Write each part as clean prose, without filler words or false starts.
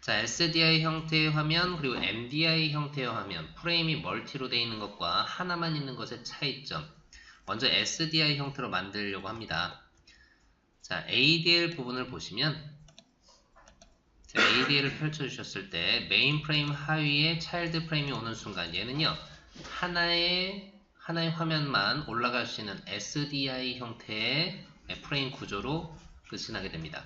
자, SDI 형태의 화면 그리고 MDI 형태의 화면, 프레임이 멀티로 되어 있는 것과 하나만 있는 것의 차이점. 먼저 SDI 형태로 만들려고 합니다. 자, ADL 부분을 보시면 ADL을 펼쳐주셨을 때 메인 프레임 하위에 차일드 프레임이 오는 순간 얘는요 하나의 화면만 올라갈 수 있는 SDI 형태의 프레임 구조로 끝이 나게 됩니다.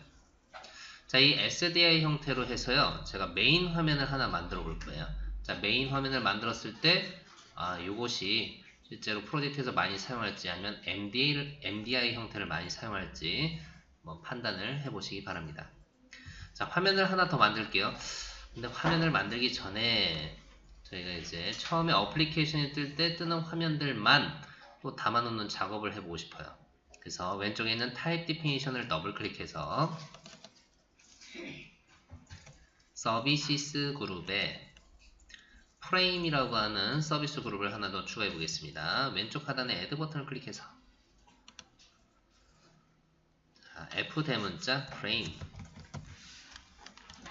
자, 이 SDI 형태로 해서요 제가 메인 화면을 하나 만들어 볼 거예요. 자, 메인 화면을 만들었을 때 요것이 실제로 프로젝트에서 많이 사용할지 아니면 MDI 형태를 많이 사용할지 판단을 해보시기 바랍니다. 자, 화면을 하나 더 만들게요. 근데 화면을 만들기 전에 저희가 이제 처음에 어플리케이션이 뜰 때 뜨는 화면들만 또 담아놓는 작업을 해보고 싶어요. 그래서 왼쪽에 있는 타입 디피니션을 더블 클릭해서 서비스 그룹에 프레임이라고 하는 서비스 그룹을 하나 더 추가해 보겠습니다. 왼쪽 하단에 애드 버튼을 클릭해서 F 대문자 프레임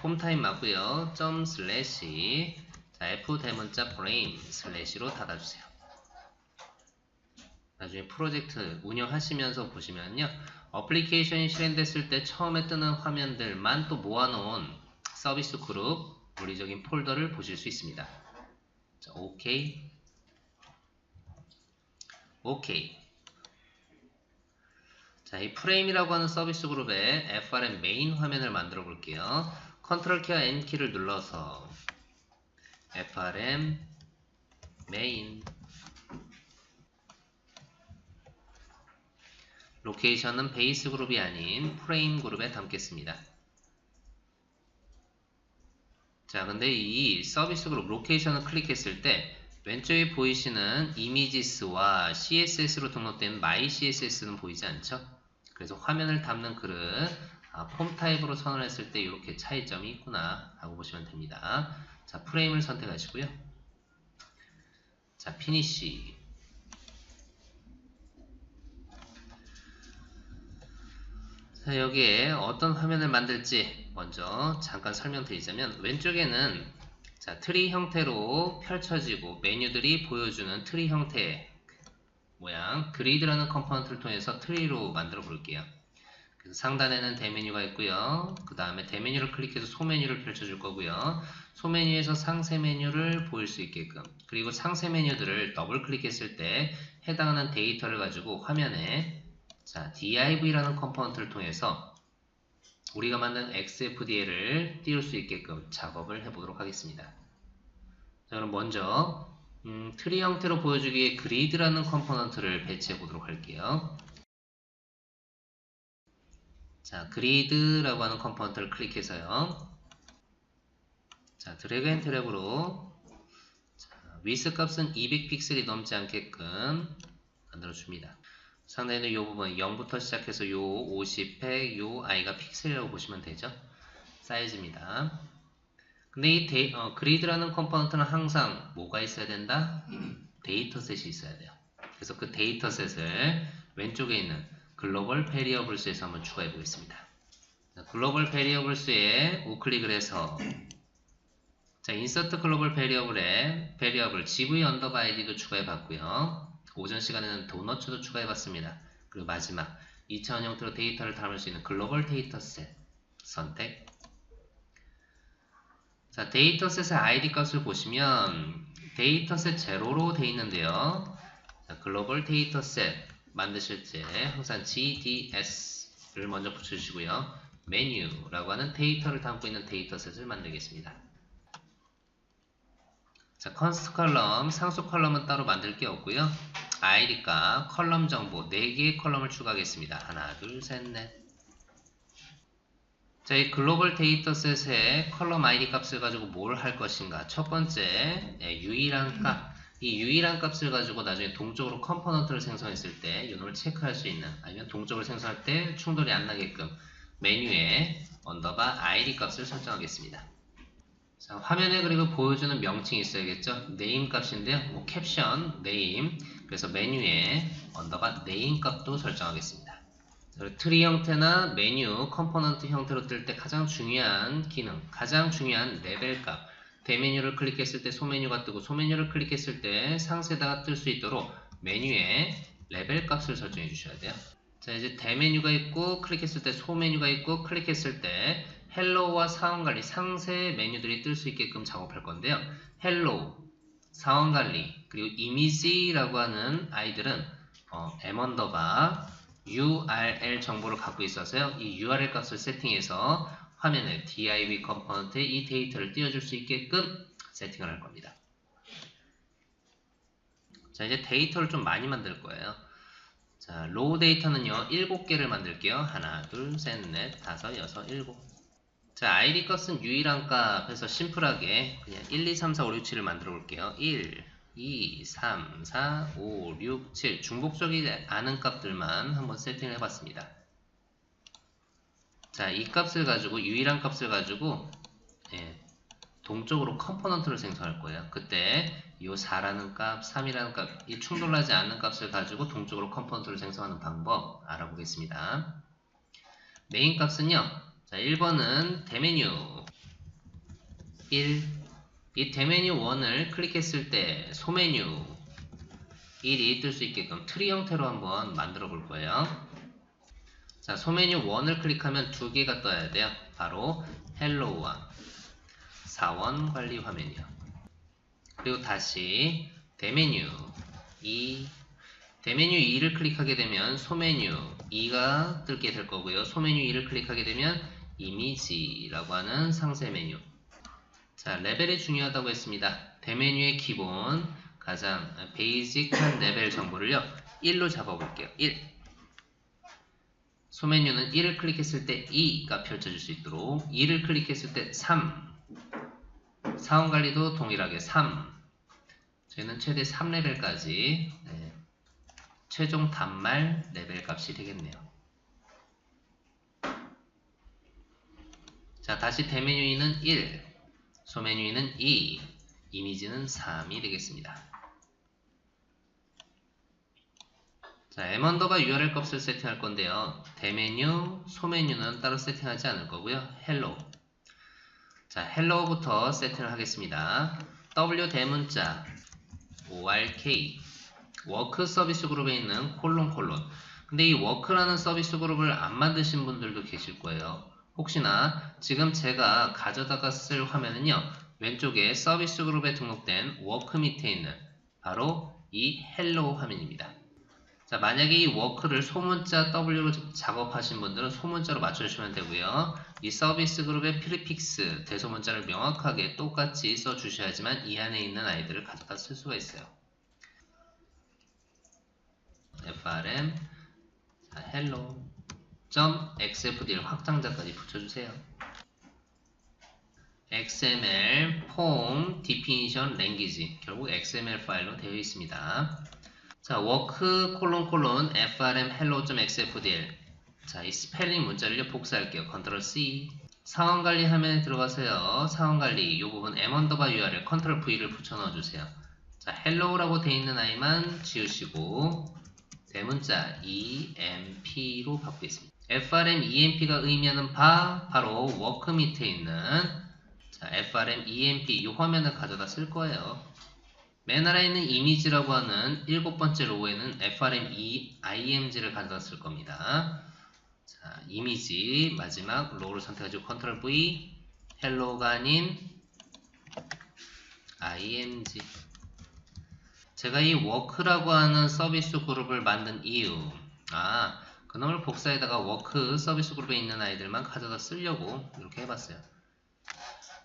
홈타임 맞고요. 점 슬래시 F 대문자 프레임 슬래시로 닫아주세요. 나중에 프로젝트 운영하시면서 보시면요. 어플리케이션이 실행됐을 때 처음에 뜨는 화면들만 또 모아놓은 서비스 그룹 물리적인 폴더를 보실 수 있습니다. 자, 오케이. 자, 이 프레임이라고 하는 서비스 그룹에 FRM 메인 화면을 만들어 볼게요. 컨트롤 키와 N 키를 눌러서 FRM 메인 로케이션은 베이스 그룹이 아닌 프레임 그룹에 담겠습니다. 자, 근데 이 서비스 그룹 로케이션을 클릭했을 때 왼쪽에 보이시는 이미지스와 CSS로 등록된 My CSS는 보이지 않죠? 그래서 화면을 담는 그릇 폼 타입으로 선언했을 때 이렇게 차이점이 있구나 하고 보시면 됩니다. 자, 프레임을 선택하시고요. 자, 피니시. 자, 여기에 어떤 화면을 만들지 먼저 잠깐 설명드리자면 왼쪽에는 자, 트리 형태로 펼쳐지고 메뉴들이 보여주는 트리 형태의 모양 그리드라는 컴포넌트를 통해서 트리로 만들어 볼게요. 그래서 상단에는 대메뉴가 있고요. 그 다음에 대메뉴를 클릭해서 소메뉴를 펼쳐줄 거고요. 소메뉴에서 상세 메뉴를 보일 수 있게끔 그리고 상세 메뉴들을 더블 클릭했을 때 해당하는 데이터를 가지고 화면에 자, div라는 컴포넌트를 통해서 우리가 만든 xfd를 띄울 수 있게끔 작업을 해보도록 하겠습니다. 자, 그럼 먼저 트리 형태로 보여주기 위해 그리드라는 컴포넌트를 배치해 보도록 할게요. 자, 그리드라고 하는 컴포넌트를 클릭해서요. 자, 드래그 앤 드래그로 위스 값은 200픽셀이 넘지 않게끔 만들어줍니다. 상단에는 이 부분 0부터 시작해서 요 50, 100, 요 i가 픽셀이라고 보시면 되죠. 사이즈입니다. 근데 이 그리드라는 컴포넌트는 항상 뭐가 있어야 된다? 데이터셋이 있어야 돼요. 그래서 그 데이터셋을 왼쪽에 있는 글로벌 베리어블스에서 한번 추가해 보겠습니다. 글로벌 베리어블스에 우클릭을 해서 자, 인서트 글로벌 베리어블에 베리어블 GV 언더바 ID도 추가해 봤고요. 오전 시간에는 도너츠도 추가해 봤습니다. 그리고 마지막 2차원 형태로 데이터를 담을 수 있는 글로벌 데이터셋 선택. 자, 데이터셋의 ID 값을 보시면 데이터셋 제로로 되어 있는데요. 자, 글로벌 데이터셋 만드실 때 항상 GDS를 먼저 붙여주시고요. 메뉴라고 하는 데이터를 담고 있는 데이터셋을 만들겠습니다. 자, 컨스트 컬럼, 상수 컬럼은 따로 만들 게 없고요. id가 컬럼 정보 4개의 컬럼을 추가하겠습니다. 하나, 둘, 셋, 넷. 자, 이 글로벌 데이터셋의 컬럼 id 값을 가지고 뭘 할 것인가? 첫 번째, 유일한 값. 이 유일한 값을 가지고 나중에 동적으로 컴포넌트를 생성했을 때 이놈을 체크할 수 있는 아니면 동적으로 생성할 때 충돌이 안 나게끔 메뉴에 언더바 id 값을 설정하겠습니다. 자, 화면에 그리고 보여주는 명칭이 있어야겠죠. 네임 값인데요. 뭐 캡션, 네임. 그래서 메뉴에 언더바 네임 값도 설정하겠습니다. 트리 형태나 메뉴, 컴포넌트 형태로 뜰 때 가장 중요한 기능, 가장 중요한 레벨 값. 대메뉴를 클릭했을 때 소메뉴가 뜨고 소메뉴를 클릭했을 때 상세다가 뜰 수 있도록 메뉴에 레벨 값을 설정해 주셔야 돼요. 자, 이제 대메뉴가 있고 클릭했을 때 소메뉴가 있고 클릭했을 때 헬로우와 사원관리 상세 메뉴들이 뜰 수 있게끔 작업할 건데요. 헬로우, 사원관리, 그리고 이미지라고 하는 아이들은 m_, URL 정보를 갖고 있어서요. 이 URL 값을 세팅해서 화면에 div 컴포넌트에 이 데이터를 띄워줄 수 있게끔 세팅을 할 겁니다. 자, 이제 데이터를 좀 많이 만들 거예요. 자, 로우 데이터는요, 7개를 만들게요. 하나, 둘, 셋, 넷, 다섯, 여섯, 일곱. 자, id 값은 유일한 값 해서 심플하게 그냥 1, 2, 3, 4, 5, 6, 7을 만들어 볼게요. 1, 2, 3, 4, 5, 6, 7 중복적이지 않은 값들만 한번 세팅을 해봤습니다. 자, 이 값을 가지고 유일한 값을 가지고 동적으로 컴포넌트를 생성할 거예요. 그때 이 4라는 값, 3이라는 값, 이 충돌하지 않는 값을 가지고 동적으로 컴포넌트를 생성하는 방법 알아보겠습니다. 메인 값은요. 자, 1번은 대메뉴 1, 이 대메뉴 1을 클릭했을 때 소메뉴 1이 뜰 수 있게끔 트리 형태로 한번 만들어 볼 거예요. 자, 소메뉴 1을 클릭하면 2개가 떠야 돼요. 바로 헬로우와 사원 관리 화면이요. 그리고 다시 대메뉴 2, 대메뉴 2를 클릭하게 되면 소메뉴 2가 뜨게 될 거고요. 소메뉴 2를 클릭하게 되면 이미지라고 하는 상세 메뉴. 자, 레벨이 중요하다고 했습니다. 대메뉴의 기본, 가장 베이직한 레벨 정보를요. 1로 잡아볼게요. 1. 소메뉴는 1을 클릭했을 때 2가 펼쳐질 수 있도록 2를 클릭했을 때 3. 사원관리도 동일하게 3. 저희는 최대 3레벨까지 최종 단말 레벨 값이 되겠네요. 자, 다시 대메뉴 2는 1, 소메뉴 2는 2, 이미지는 3이 되겠습니다. 자, m_ URL 값을 세팅할 건데요. 대메뉴, 소메뉴는 따로 세팅하지 않을 거고요. 헬로. 자, 헬로부터 세팅을 하겠습니다. W 대문자 ORK 워크 서비스 그룹에 있는 콜론. 근데 이 워크라는 서비스 그룹을 안 만드신 분들도 계실 거예요. 혹시나 지금 제가 가져다가 쓸 화면은요. 왼쪽에 서비스 그룹에 등록된 워크 밑에 있는 바로 이 헬로우 화면입니다. 자, 만약에 이 워크를 소문자 W로 작업하신 분들은 소문자로 맞춰주시면 되고요. 이 서비스 그룹의 프리픽스, 대소문자를 명확하게 똑같이 써주셔야지만 이 안에 있는 아이들을 가져다 쓸 수가 있어요. frm hello.xfdl 확장자까지 붙여주세요. xml form definition language 결국 xml 파일로 되어 있습니다. 자, work frm hello.xfdl 자, 이 스펠링 문자를 복사할게요. 컨트롤 C 상황관리 화면에 들어가서요. 상황관리 이 부분 m_URL 컨트롤 V를 붙여 넣어주세요. 자, hello라고 되어 있는 아이만 지우시고 대문자 EMP로 바꾸겠습니다. FRM EMP가 의미하는 바로 워크 밑에 있는 자, FRM EMP 이 화면을 가져다 쓸 거예요. 맨 아래에 있는 이미지라고 하는 7번째 로우에는 FRM IMG를 가져다 쓸 겁니다. 자, 이미지 마지막 로우를 선택하시고 컨트롤 V 헬로가 아닌 IMG 제가 이 워크라고 하는 서비스 그룹을 만든 이유 그놈을 복사에다가 워크 서비스 그룹에 있는 아이들만 가져다 쓰려고 이렇게 해봤어요.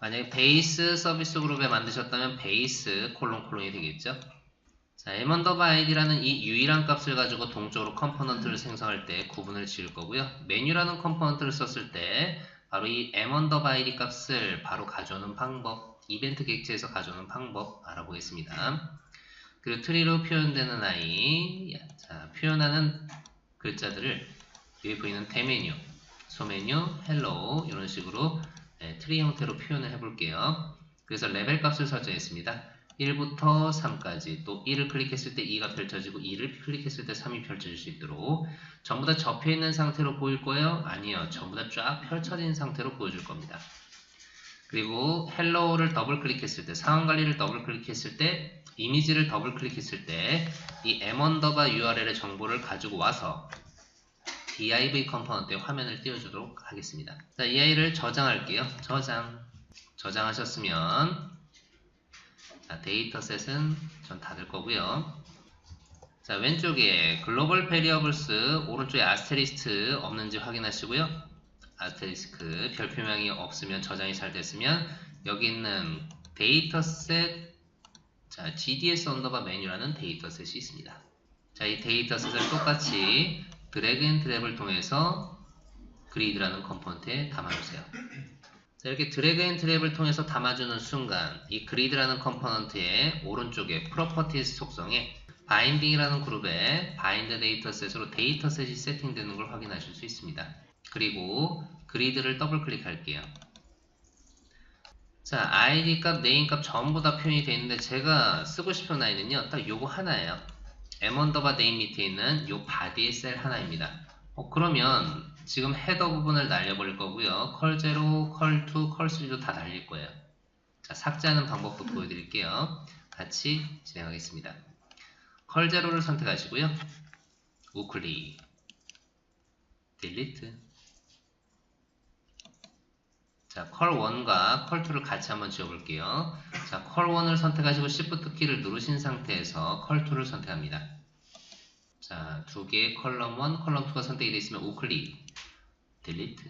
만약에 베이스 서비스 그룹에 만드셨다면 베이스 콜론이 되겠죠. 자, m_id라는 이 유일한 값을 가지고 동적으로 컴포넌트를 생성할 때 구분을 지을 거고요. 메뉴라는 컴포넌트를 썼을 때 바로 이 m_id 값을 바로 가져오는 방법, 이벤트 객체에서 가져오는 방법 알아보겠습니다. 그리고 트리로 표현되는 아이, 자, 표현하는 글자들을 여기 보이는 대메뉴, 소메뉴, 헬로우 이런 식으로 트리 형태로 표현을 해볼게요. 그래서 레벨 값을 설정했습니다. 1부터 3까지, 또 1을 클릭했을 때 2가 펼쳐지고 2를 클릭했을 때 3이 펼쳐질 수 있도록 전부 다 접혀있는 상태로 보일 거예요? 아니요. 전부 다 쫙 펼쳐진 상태로 보여줄 겁니다. 그리고 헬로우를 더블 클릭했을 때, 상황관리를 더블 클릭했을 때, 이미지를 더블 클릭했을 때 이 m_URL의 정보를 가지고 와서 div 컴포넌트의 화면을 띄워주도록 하겠습니다. 자, 이 아이를 저장할게요. 저장하셨으면 자, 데이터셋은 전 닫을 거고요. 자, 왼쪽에 글로벌 베리어블스, 오른쪽에 아스테리스크 없는지 확인하시고요. 아스테리스크 별표명이 없으면, 저장이 잘 됐으면 여기 있는 데이터셋, 자, GDS 언더바 메뉴라는 데이터셋이 있습니다. 자, 이 데이터셋을 똑같이 드래그 앤 드랩을 통해서 그리드라는 컴포넌트에 담아주세요. 자, 이렇게 드래그 앤 드랩을 통해서 담아주는 순간 이 그리드라는 컴포넌트의 오른쪽에 프로퍼티스 속성에 바인딩이라는 그룹에 바인드 데이터셋으로 데이터셋이 세팅되는 걸 확인하실 수 있습니다. 그리고 그리드를 더블 클릭할게요. 자, id 값, 네임 값 전부 다 표현이 되어 있는데 제가 쓰고 싶은 아이는요, 딱 요거 하나예요. m_name 밑에 있는 요 바디의 셀 하나입니다. 그러면 지금 헤더 부분을 날려버릴 거고요. 컬0, 컬2, 컬3도 다 날릴 거예요. 자, 삭제하는 방법도 보여드릴게요. 같이 진행하겠습니다. 컬0를 선택하시고요. 우클릭, 딜리트. 자, 컬1과 컬2를 같이 한번 지워볼게요. 자, 컬1을 선택하시고 Shift 키를 누르신 상태에서 컬2를 선택합니다. 자, 두 개의 컬럼 1, 컬럼 2가 선택이 되어 있으면 우클릭, 딜리트.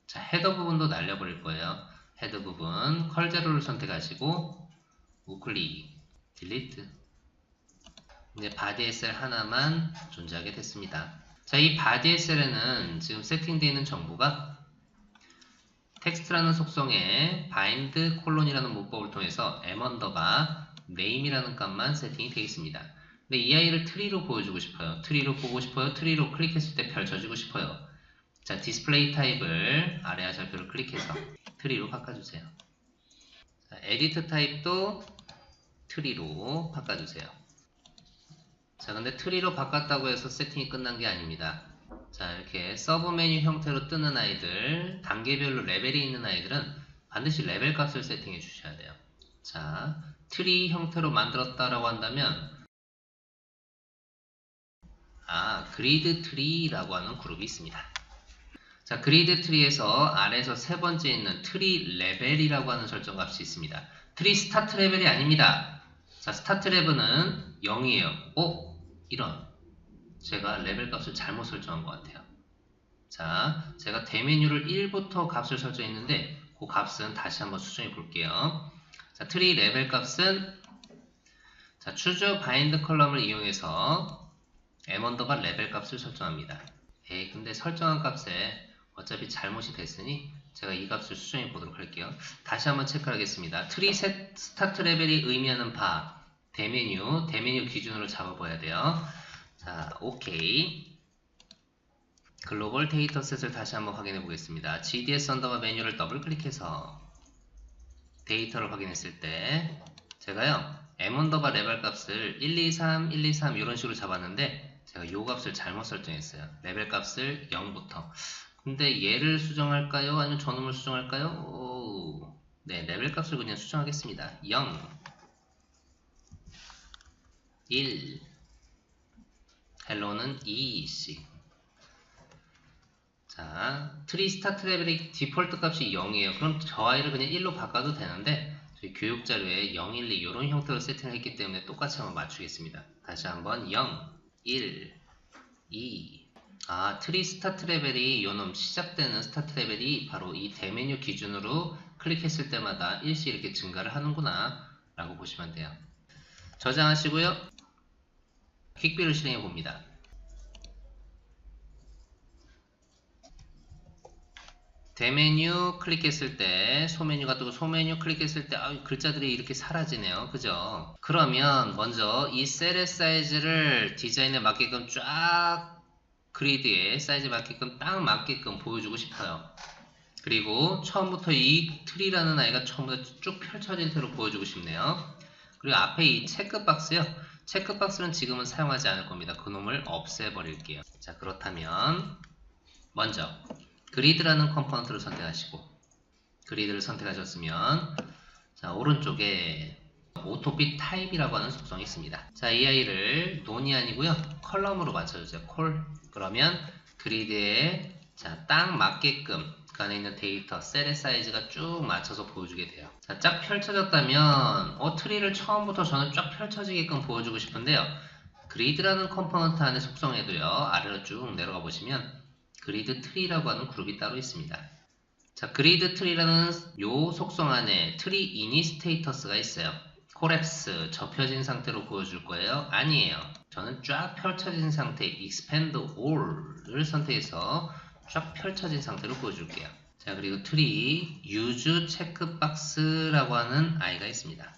자, 헤더 부분도 날려버릴 거예요. 헤더 부분 컬0를 선택하시고 우클릭, 딜리트. 이제 바디의 셀 하나만 존재하게 됐습니다. 자, 이 바디의 셀에는 지금 세팅되어 있는 정보가 텍스트라는 속성에 bind 콜론이라는 문법을 통해서 m_name이라는 값만 세팅이 되어 있습니다. 근데 이 아이를 트리로 보여주고 싶어요. 트리로 보고 싶어요. 트리로 클릭했을 때 펼쳐지고 싶어요. 자, 디스플레이 타입을 아래 화살표를 클릭해서 트리로 바꿔주세요. 자, 에디트 타입도 트리로 바꿔주세요. 자, 근데 트리로 바꿨다고 해서 세팅이 끝난 게 아닙니다. 자, 이렇게 서브 메뉴 형태로 뜨는 아이들, 단계별로 레벨이 있는 아이들은 반드시 레벨 값을 세팅해 주셔야 돼요. 자, 트리 형태로 만들었다라고 한다면 그리드 트리라고 하는 그룹이 있습니다. 자, 그리드 트리에서 아래에서 세 번째 있는 트리 레벨이라고 하는 설정 값이 있습니다. 트리 스타트 레벨이 아닙니다. 자, 스타트 레벨은 0이에요. 이런. 제가 레벨 값을 잘못 설정한 것 같아요. 자, 제가 대메뉴를 1부터 값을 설정했는데 그 값은 다시 한번 수정해 볼게요. 자, 트리 레벨 값은 자, choose bind 컬럼을 이용해서 m_ 레벨 값을 설정합니다. 근데 설정한 값에 어차피 잘못이 됐으니 제가 이 값을 수정해 보도록 할게요. 다시 한번 체크하겠습니다. 트리 스타트 레벨이 의미하는 바 대메뉴 기준으로 잡아봐야 돼요. 자, 오케이. 글로벌 데이터셋을 다시 한번 확인해 보겠습니다. GDS 언더바 메뉴를 더블 클릭해서 데이터를 확인했을 때 제가요 m_ 레벨 값을 1, 2, 3, 1, 2, 3 이런 식으로 잡았는데 제가 이 값을 잘못 설정했어요. 레벨 값을 0부터. 근데 얘를 수정할까요? 아니면 저놈을 수정할까요? 네, 레벨 값을 그냥 수정하겠습니다. 0, 1, 헬로는 2씩. 자, 트리 스타트 레벨의 디폴트 값이 0이에요. 그럼 저 아이를 그냥 1로 바꿔도 되는데 저희 교육 자료에 0, 1, 2 이런 형태로 세팅을 했기 때문에 똑같이 한번 맞추겠습니다. 다시 한번 0, 1, 2. 트리 스타트 레벨이 요놈 시작되는 스타트 레벨이 바로 이 대메뉴 기준으로 클릭했을 때마다 일시 이렇게 증가를 하는구나 라고 보시면 돼요. 저장하시고요. 퀵뷰를 실행해 봅니다. 대메뉴 클릭했을 때 소메뉴가 뜨고 소메뉴 클릭했을 때 글자들이 이렇게 사라지네요. 그죠? 그러면 먼저 이 셀의 사이즈를 디자인에 맞게끔 쫙 그리드에 사이즈 맞게끔 딱 맞게끔 보여주고 싶어요. 그리고 처음부터 이 트리라는 아이가 처음부터 쭉 펼쳐진 채로 보여주고 싶네요. 그리고 앞에 이 체크박스요. 체크박스는 지금은 사용하지 않을 겁니다. 그놈을 없애버릴게요. 자, 그렇다면 먼저 그리드라는 컴포넌트를 선택하시고, 그리드를 선택하셨으면 자, 오른쪽에 오토핏 타입이라고 하는 속성이 있습니다. 자, 이 아이를 논이 아니고요, 컬럼으로 맞춰주세요. 콜. 그러면 그리드에 자, 딱 맞게끔 그 안에 있는 데이터, 셀의 사이즈가 쭉 맞춰서 보여주게 돼요. 자, 쫙 펼쳐졌다면 트리를 처음부터 저는 쫙 펼쳐지게끔 보여주고 싶은데요. 그리드라는 컴포넌트 안에 속성에도요, 아래로 쭉 내려가 보시면 그리드 트리라고 하는 그룹이 따로 있습니다. 자, 그리드 트리라는 요 속성 안에 트리 이니 스테이터스가 있어요. 콜랩스, 접혀진 상태로 보여줄 거예요? 아니에요. 저는 쫙 펼쳐진 상태, expand all을 선택해서 쫙 펼쳐진 상태로 보여줄게요. 자, 그리고 트리 use 체크박스라고 하는 아이가 있습니다.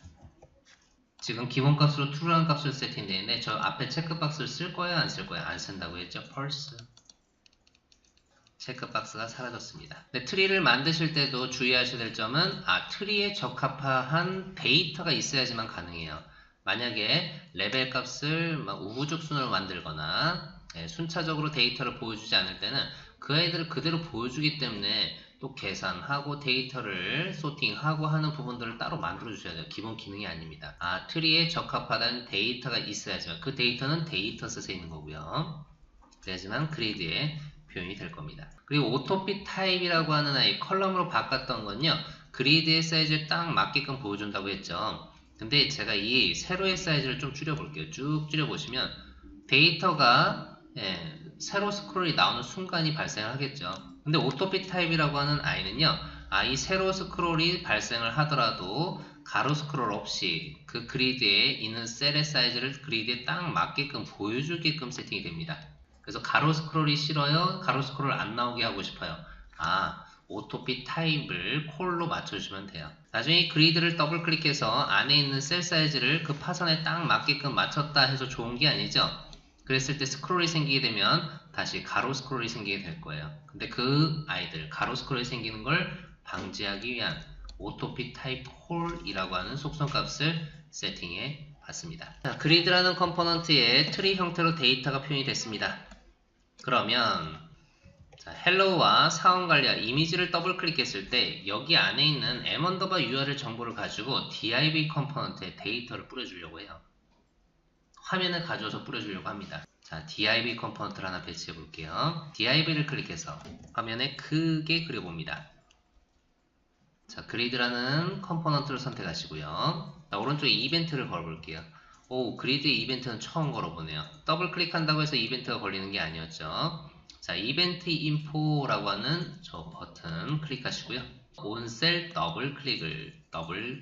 지금 기본값으로 true라는 값을 세팅되어 있는데 저 앞에 체크박스를 쓸 거예요? 안 쓸 거예요? 안 쓴다고 했죠? false. 체크박스가 사라졌습니다. 네, 트리를 만드실 때도 주의하셔야 될 점은 트리에 적합한 데이터가 있어야지만 가능해요. 만약에 레벨 값을 우후죽 순으로 만들거나 순차적으로 데이터를 보여주지 않을 때는 그 아이들을 그대로 보여주기 때문에 또 계산하고 데이터를 소팅하고 하는 부분들을 따로 만들어 주셔야 돼요. 기본 기능이 아닙니다. 트리에 적합하다는 데이터가 있어야지만, 그 데이터는 데이터셋에 있는 거고요. 그래야지만 그리드에 표현이 될 겁니다. 그리고 오토핏 타입이라고 하는 아이, 컬럼으로 바꿨던 건요, 그리드의 사이즈에 딱 맞게끔 보여준다고 했죠. 근데 제가 이 세로의 사이즈를 좀 줄여볼게요. 쭉 줄여보시면 데이터가 세로 스크롤이 나오는 순간이 발생하겠죠. 근데 오토핏 타입이라고 하는 아이는요, 이 세로 스크롤이 발생을 하더라도 가로 스크롤 없이 그 그리드에 있는 셀의 사이즈를 그리드에 딱 맞게끔 보여주게끔 세팅이 됩니다. 그래서 가로 스크롤이 싫어요? 가로 스크롤 안 나오게 하고 싶어요? 오토핏 타입을 콜로 맞춰주시면 돼요. 나중에 그리드를 더블 클릭해서 안에 있는 셀 사이즈를 그 파선에 딱 맞게끔 맞췄다 해서 좋은 게 아니죠. 그랬을 때 스크롤이 생기게 되면 다시 가로 스크롤이 생기게 될 거예요. 근데 그 아이들, 가로 스크롤이 생기는 걸 방지하기 위한 오토핏 타입 콜이라고 하는 속성 값을 세팅해 봤습니다. 자, 그리드라는 컴포넌트에 트리 형태로 데이터가 표현이 됐습니다. 그러면 자, 헬로우와 사원관리와 이미지를 더블 클릭했을 때 여기 안에 있는 m_URL 정보를 가지고 div 컴포넌트에 데이터를 뿌려주려고 해요. 화면에 가져와서 뿌려주려고 합니다. 자, div 컴포넌트를 하나 배치해 볼게요. div를 클릭해서 화면에 크게 그려봅니다. 자, 그리드라는 컴포넌트를 선택하시고요. 자, 오른쪽에 이벤트를 걸어볼게요. 그리드 이벤트는 처음 걸어보네요. 더블 클릭한다고 해서 이벤트가 걸리는 게 아니었죠. 자, 이벤트 인포라고 하는 저 버튼 클릭하시고요. 온셀 더블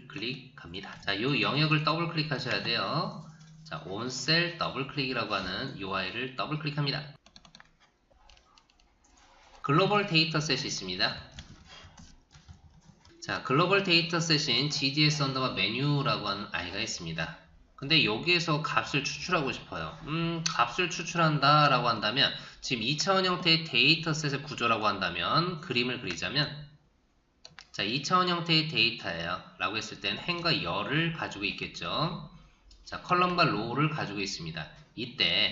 클릭합니다. 자, 이 영역을 더블 클릭하셔야 돼요. 자, 온셀 더블 클릭이라고 하는 UI를 더블 클릭합니다. 글로벌 데이터셋이 있습니다. 자, 글로벌 데이터셋인 GDS 언더바 메뉴라고 하는 아이가 있습니다. 근데 여기에서 값을 추출하고 싶어요. 값을 추출한다 라고 한다면 지금 2차원 형태의 데이터셋의 구조라고 한다면 그림을 그리자면 자, 2차원 형태의 데이터예요 라고 했을 땐 행과 열을 가지고 있겠죠. 자, 컬럼과 로우를 가지고 있습니다. 이때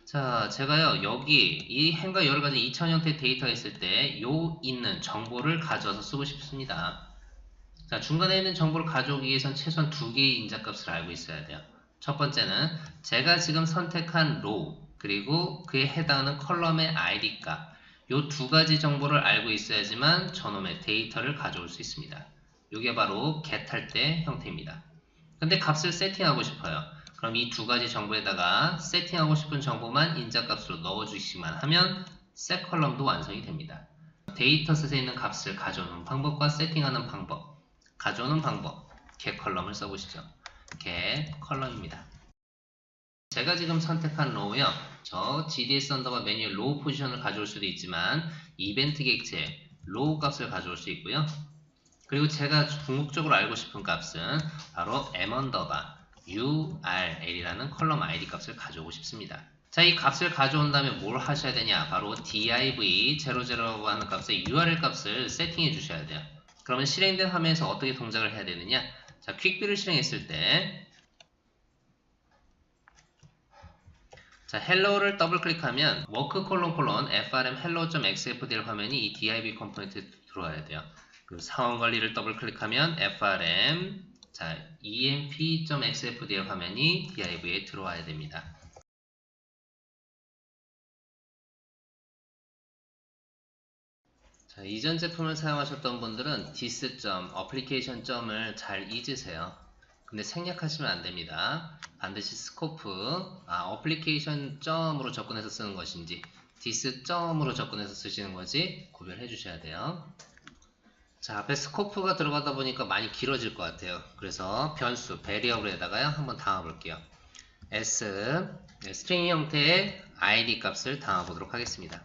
자, 제가요 여기 이 행과 열을 가진 2차원 형태의 데이터가 있을 때 요 있는 정보를 가져와서 쓰고 싶습니다. 자, 중간에 있는 정보를 가져오기 위해선 최소한 2개의 인자값을 알고 있어야 돼요. 첫 번째는 제가 지금 선택한 로우 그리고 그에 해당하는 컬럼의 ID 값, 요 2가지 정보를 알고 있어야지만 저놈의 데이터를 가져올 수 있습니다. 이게 바로 get할 때 형태입니다. 근데 값을 세팅하고 싶어요. 그럼 이 2가지 정보에다가 세팅하고 싶은 정보만 인자값으로 넣어주시기만 하면 setColumn도 완성이 됩니다. 데이터셋에 있는 값을 가져오는 방법과 세팅하는 방법, 가져오는 방법, getColumn을 써보시죠. getColumn입니다. 제가 지금 선택한 로우요, 저 GDS 언더바 메뉴 로우 포지션을 가져올 수도 있지만 이벤트 객체 로우 값을 가져올 수 있고요. 그리고 제가 궁극적으로 알고 싶은 값은 바로 m_url이라는 컬럼 ID 값을 가져오고 싶습니다. 자, 이 값을 가져온 다음에 뭘 하셔야 되냐? 바로 div00라고 하는 값의 url 값을 세팅해 주셔야 돼요. 그러면 실행된 화면에서 어떻게 동작을 해야 되느냐? 자, 퀵뷰를 실행했을 때, 자, 헬로우를 더블 클릭하면 워크 콜론 frm hello.xfdl 화면이 이 div 컴포넌트에 들어와야 돼요. 그리고 사원 관리를 더블 클릭하면 frm 자, emp.xfdl 화면이 div에 들어와야 됩니다. 자, 이전 제품을 사용하셨던 분들은 this application 점을 잘 잊으세요. 근데 생략하시면 안 됩니다. 반드시 스코프, 어플리케이션 점으로 접근해서 쓰는 것인지 this 점으로 접근해서 쓰시는 것이 구별해 주셔야 돼요. 자, 앞에 스코프가 들어가다 보니까 많이 길어질 것 같아요. 그래서 변수, 베리어블에다가요 한번 담아 볼게요. 스트링 형태의 id 값을 담아 보도록 하겠습니다.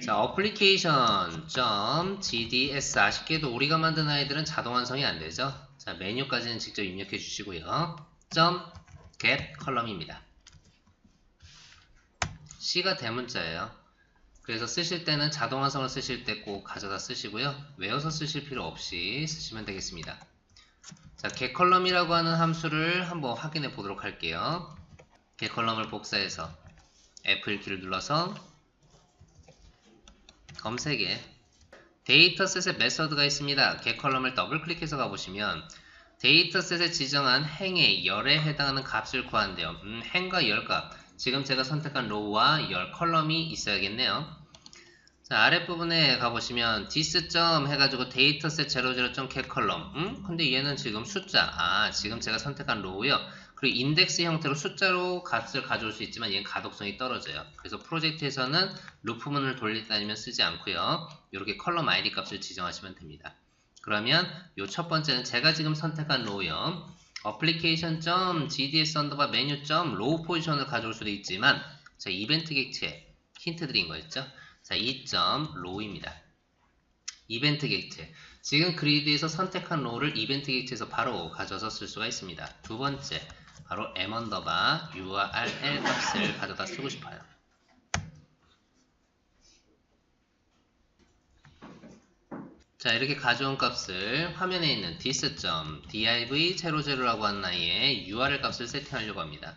자, application.gds 아쉽게도 우리가 만든 아이들은 자동 완성이 안 되죠. 자, 메뉴까지는 직접 입력해 주시고요. .get 컬럼입니다. C가 대문자예요. 그래서 쓰실 때는 자동 완성을 쓰실 때 꼭 가져다 쓰시고요. 외워서 쓰실 필요 없이 쓰시면 되겠습니다. 자, get 컬럼이라고 하는 함수를 한번 확인해 보도록 할게요. get 컬럼을 복사해서 F1키를 눌러서 검색에 데이터셋에 메서드가 있습니다. get 컬럼을 더블 클릭해서 가보시면 데이터셋에 지정한 행의 열에 해당하는 값을 구한대요. 행과 열 값. 지금 제가 선택한 로우와 열 컬럼이 있어야겠네요. 자, 아랫부분에 가보시면 this 해가지고 데이터셋 00.get 컬럼. 근데 얘는 지금 숫자. 지금 제가 선택한 로우요. 그리고 인덱스 형태로 숫자로 값을 가져올 수 있지만 얘는 가독성이 떨어져요. 그래서 프로젝트에서는 루프문을 돌리다니면 쓰지 않고요. 이렇게 컬럼 id 값을 지정하시면 됩니다. 그러면 요 첫 번째는 제가 지금 선택한 로우요. application.gds 메뉴 로우 포지션을 가져올 수도 있지만 자, 이벤트 객체 힌트 드린 거 있죠? 자, 이 row입니다. 이벤트 객체. 지금 그리드에서 선택한 row를 이벤트 객체에서 바로 가져서 쓸 수가 있습니다. 두 번째, 바로 m_url 값을 가져다 쓰고 싶어요. 자, 이렇게 가져온 값을 화면에 있는 this.div00라고 하는 아이의 url 값을 세팅하려고 합니다.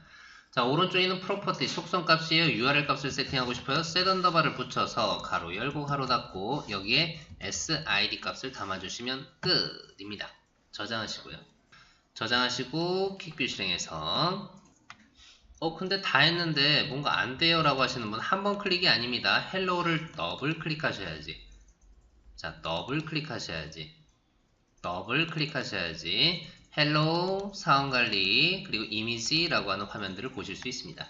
자, 오른쪽에 있는 프로퍼티 속성 값이에요. url 값을 세팅하고 싶어요. set 언더바를 붙여서 가로 열고 가로 닫고 여기에 sid 값을 담아주시면 끝입니다. 저장하시고요. 저장하시고 퀵뷰 실행해서 근데 다 했는데 뭔가 안 돼요 라고 하시는 분 한 번 클릭이 아닙니다. 헬로우를 더블 클릭하셔야지. 자, 더블 클릭하셔야지. 헬로우, 사원관리, 그리고 이미지라고 하는 화면들을 보실 수 있습니다.